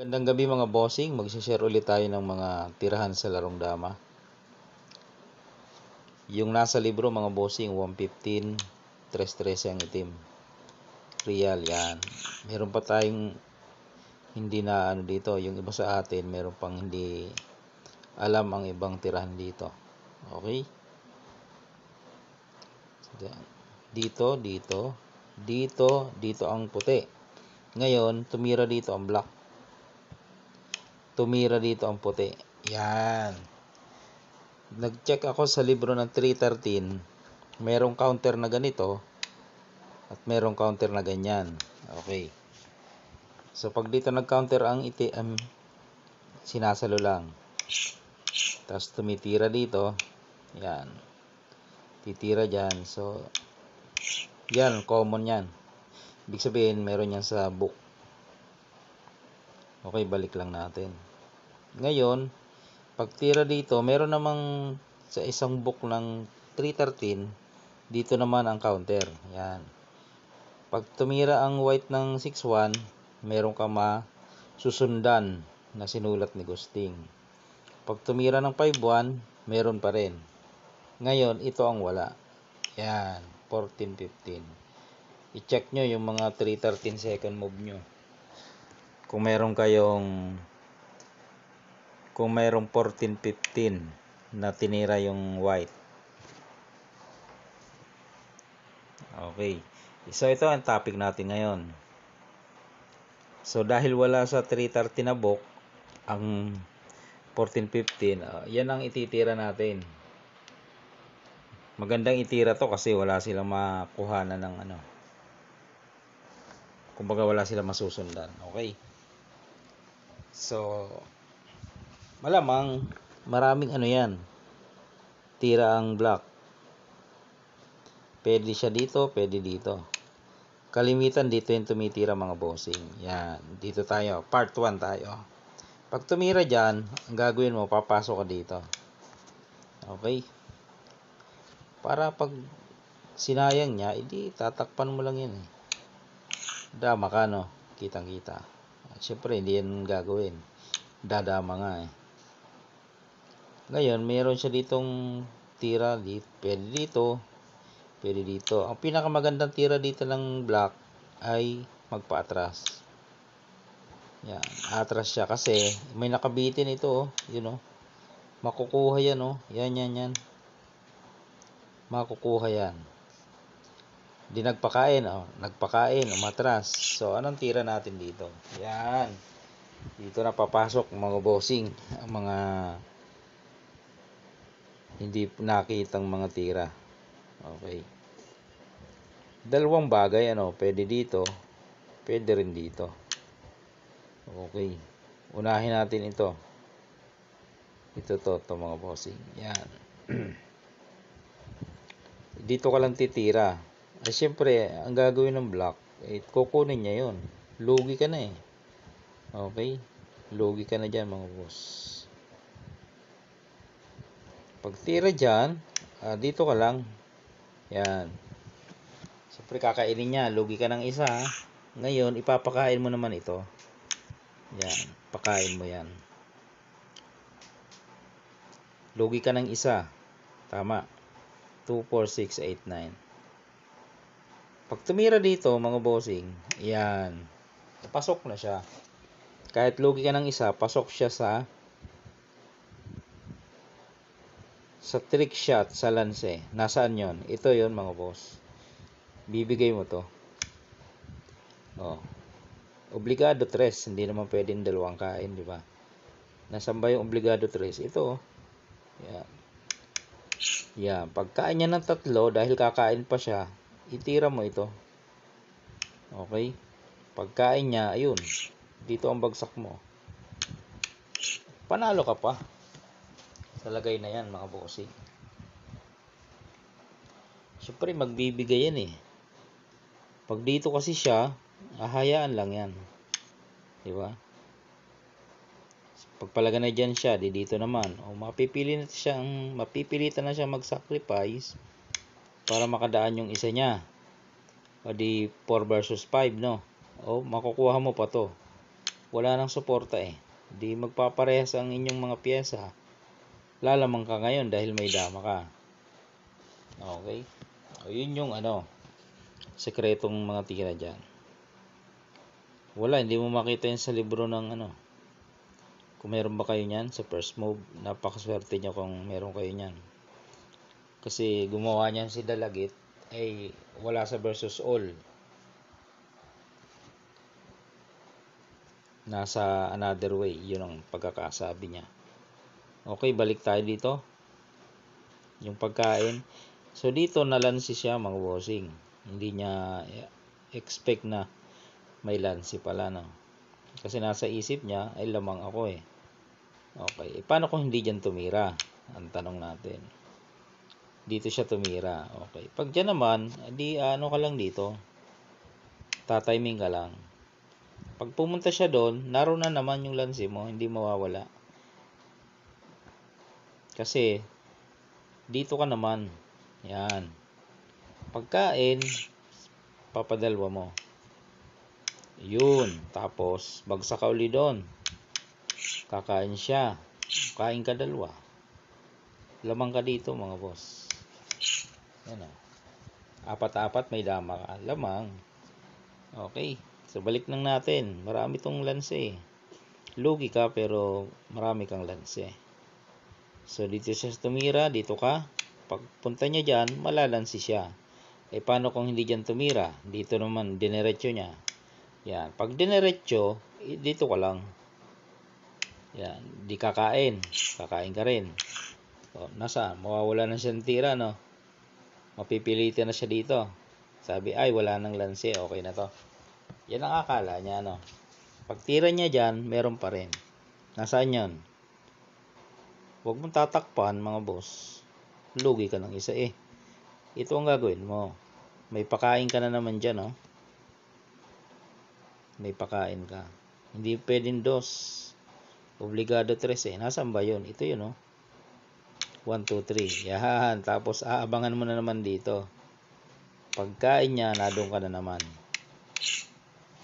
Gandang gabi mga bossing, mag-share ulit tayo ng mga tirahan sa larong dama. Yung nasa libro mga bossing, 115, 313 ang itim. Real yan. Meron pa tayong hindi na ano dito, yung iba sa atin, meron pang hindi alam ang ibang tirahan dito. Okay? Dito, dito ang puti. Ngayon, tumira dito ang black. Tumira dito ang puti. Yan. Nag-check ako sa libro ng 313. Merong counter na ganito at merong counter na ganyan. Okay. So pag dito nag-counter ang sinasalo lang. Tapos tumitira dito. Yan. Titira dyan. So yan, common yan. Ibig sabihin meron yan sa book. Okay, balik lang natin. Ngayon, pag tira dito, meron namang sa isang book ng 313, dito naman ang counter. Yan. Pag tumira ang white ng 6-1, meron ka masusundan na sinulat ni Gusting. Pag tumira ng 5-1, meron pa rin. Ngayon, ito ang wala. Yan. 14-15. I-check nyo yung mga 313 second move nyo. Kung merong 14-15 na tinira yung white. Okay. So ito ang topic natin ngayon. So dahil wala sa 330 na book ang 14-15, yan ang ititira natin. Magandang itira to kasi wala silang makuhanan ng ano. Kumbaga wala silang masusundan. Okay. So malamang maraming ano yan. Tira ang black. Pwede siya dito, pwede dito. Kalimitan dito yung tumitira mga bossing. Yan, dito tayo. Part 1 tayo. Pag tumira dyan, ang gagawin mo, papasok ka dito. Okay? Para pag sinayang niya, edi tatakpan mo lang yan eh. Dama ka no, kitang kita. Siyempre, hindi yan gagawin. Dadama nga eh. Ngayon, mayroon siya ditong tira dito. Pwede dito. Pwede dito. Ang pinakamagandang tira dito ng black ay magpa-atras. Yan. Atras siya kasi may nakabitin ito. Oh. Yun oh. Makukuha yan oh. Yan. Makukuha yan. Di nagpakain oh. Nagpakain. Umatras. So, anong tira natin dito? Yan. Dito na papasok mga bossing. Ang mga hindi nakitang mga tira. Okay. Dalawang bagay ano, pwede dito, pwede rin dito. Okay. Unahin natin ito. Ito mga bossing. Yan. Dito ka lang titira. Ay syempre, ang gagawin ng black, kukunin niya 'yon. Lugi ka na eh. Okay? Lugi ka na diyan mga boss. Pag tira diyan, dito ka lang. Yan. Siyempre kakainin niya. Lugi ka ng isa. Ngayon, ipapakain mo naman ito. Yan. Pakain mo yan. Lugi ka ng isa. Tama. 2, 4, 6, 8, 9. Pag tumira dito, mga bossing, yan. Pasok na siya. Kahit lugi ka ng isa, pasok siya sa trick shot sa lance. Nasaan yon? Ito yon mga boss. Bibigay mo to. Oh. Obligado 3. Hindi naman pwedeng dalawang kain, di ba? Nasaan ba yung obligado 3? Ito. Yan. Yan. Pagkain niya ng 3, dahil kakain pa siya, itira mo ito. Okay? Pagkain niya, ayun. Dito ang bagsak mo. Panalo ka pa. Sa lagay na yan, mga bossing. Siyempre, magbibigay yan eh. Pag dito kasi siya, ahayaan lang yan. Diba? Pagpalaga na dyan siya, dito naman. O, mapipilitan na siya mag-sacrifice para makadaan yung isa niya. O di 4 versus 5, no? O, makukuha mo pa to. wala nang suporta eh. Di magpaparehas ang inyong mga pyesa. Lalamang ka ngayon dahil may dama ka. Okay? O, yun yung sekretong mga tira dyan. Wala, hindi mo makita yun sa libro ng Kung meron ba kayo niyan sa first move, napakaswerte nyo kung meron kayo niyan. Kasi gumawa niyan si Dalagit ay wala sa versus all. Nasa another way, yun ang pagkakasabi niya. Okay, balik tayo dito. Yung pagkain. So dito nalansi siya mga bossing. Hindi niya expect na may lansi pala, no? Kasi nasa isip niya ay lamang ako eh. Okay, paano kung hindi dyan tumira? Ang tanong natin. Dito siya tumira. Okay, pag dyan naman, di ka lang dito. Tatiming ka lang. Pag pumunta siya doon, naroon na naman yung lansi mo, hindi mawawala. Kasi dito ka naman. Yan. Pagkain, papadalwa mo. Yun. Tapos, bagsak ka uli doon. Kakain siya. Kain ka dalawa. Lamang ka dito mga boss. Yan o. Apat-apat may dama ka. Lamang. Okay. So, balik lang natin. Marami tong lanse. Lugi ka pero marami kang lanse. So, dito siya tumira. Dito ka. Pagpunta niya dyan, malalansi siya. Paano kung hindi dyan tumira? Dito naman, dinerecho niya. Yan. Pag dinerecho, dito ka lang. Yan. Di kakain. Kakain ka rin. So, nasaan? Mawawala na siyang tira, no? Mapipilitin na siya dito. Sabi, ay, wala nang lansi. Okay na to. Yan ang akala niya, no? Pag tira niya dyan, meron pa rin. Nasaan yan? Huwag mong tatakpan, mga boss. Lugi ka ng isa eh. Ito ang gagawin mo. May pakain ka na naman dyan, no? May pakain ka. Hindi pwedeng dos. Obligado 3 eh. Nasaan ba yun? Ito yun, no? 1, 2, 3. Yan. Tapos, aabangan mo na naman dito. Pagkain niya, nadong ka na naman.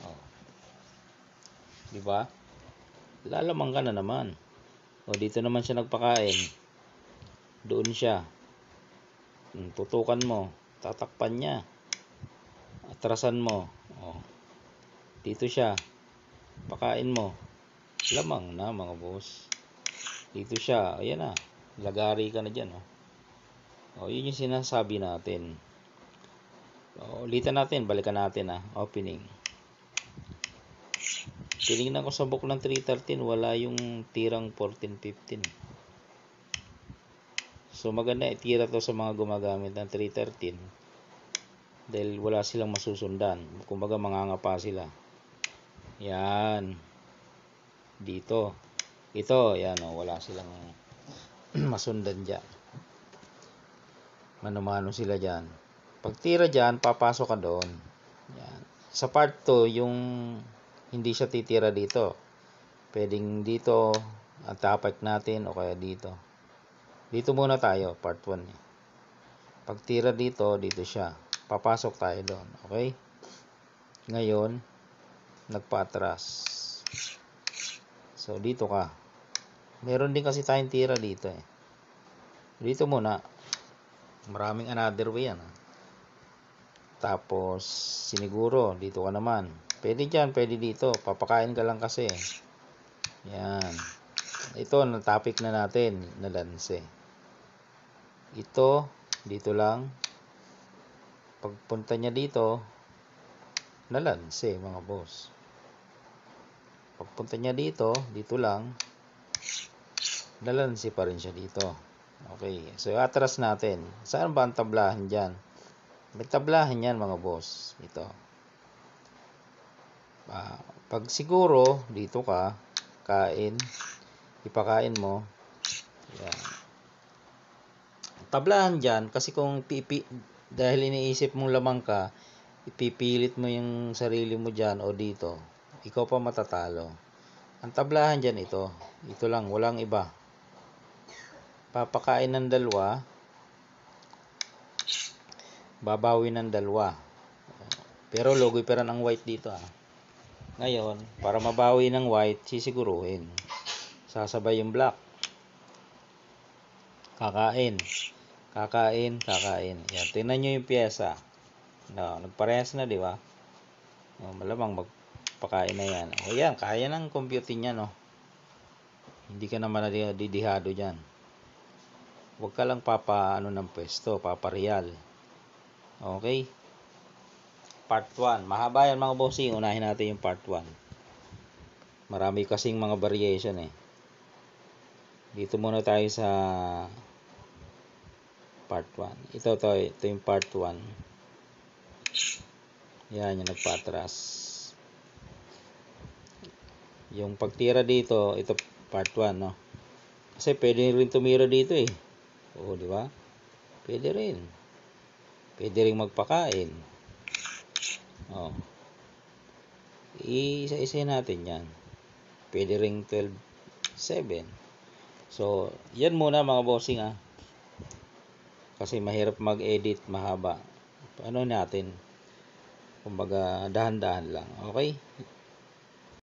Oh. Diba? Lalamang ka na naman. O, dito naman siya nagpakain. Doon siya. Tutukan mo. Tatakpan niya. Atrasan mo. O. Dito siya. Pakain mo. Lamang na mga boss. Dito siya. Ayan na. Lagari ka na dyan. O, yun yung sinasabi natin. O, ulitan natin. Balikan natin opening. Tinignan ko sa book ng 313. Wala yung tirang 14-15. So maganda itira to sa mga gumagamit ng 313. Dahil wala silang masusundan. Kumbaga mangangapa sila. Yan. Dito. Ito. Yan o. Wala silang masundan dyan. Mano-mano sila dyan. Pag tira dyan, papasok ka doon. Yan. Sa part 2, yung hindi siya titira dito. Pwedeng dito at tapak natin o kaya dito. Dito muna tayo, part 1. Pag tira dito, dito siya. Papasok tayo doon. Okay? Ngayon, nagpa-atras. So, dito ka. Meron din kasi tayong tira dito eh. Dito muna. Maraming another way yan. Tapos, siniguro, dito ka naman. Pwede dyan, pwede dito. Papakain ka lang kasi. Yan. Ito, na-topic na natin. Nalanse. Ito, dito lang. Pagpunta niya dito, nalanse mga boss. Pagpunta niya dito, dito lang, nalanse pa rin siya dito. Okay, so atras natin. Saan ba ang tablahan dyan? May tablahan yan mga boss. Ito. Pag siguro, dito ka, kain, ipakain mo. Yan. Tablahan dyan, kasi kung dahil iniisip mong lamang ka, ipipilit mo yung sarili mo dyan o dito, ikaw pa matatalo. Ang tablahan dyan ito. Ito lang, walang iba. Papakain ng dalawa, babawi ng dalawa. Pero logoy pera ng white dito Ngayon, para mabawi ng white, sisiguruhin. Sasabay yung black. Kakain. Kakain, kakain. Yan, tingnan nyo yung pyesa. No, nagparehas na, di ba? No, malamang magpakain na yan. O yan, kaya ng computing yan, no? Hindi ka naman nadidihado dyan. Huwag ka lang ano ng pwesto, papareal. Okay? Part 1. Mahaba yan mga bossing. Unahin natin yung part 1. Marami kasing mga variation eh. Dito muna tayo sa part 1. Ito yung part 1. Yan, yung nagpatras. Yung pagtira dito, ito part 1, no? Kasi pwede rin tumira dito eh. Oo, di ba? Pwede rin. Pwede rin magpakain. Oh. Isa-isa natin yan. Pwede ring 12-7. So, yan muna mga bossing ah. Kasi mahirap mag-edit, mahaba. Ano natin? Kumbaga, dahan-dahan lang. Okay?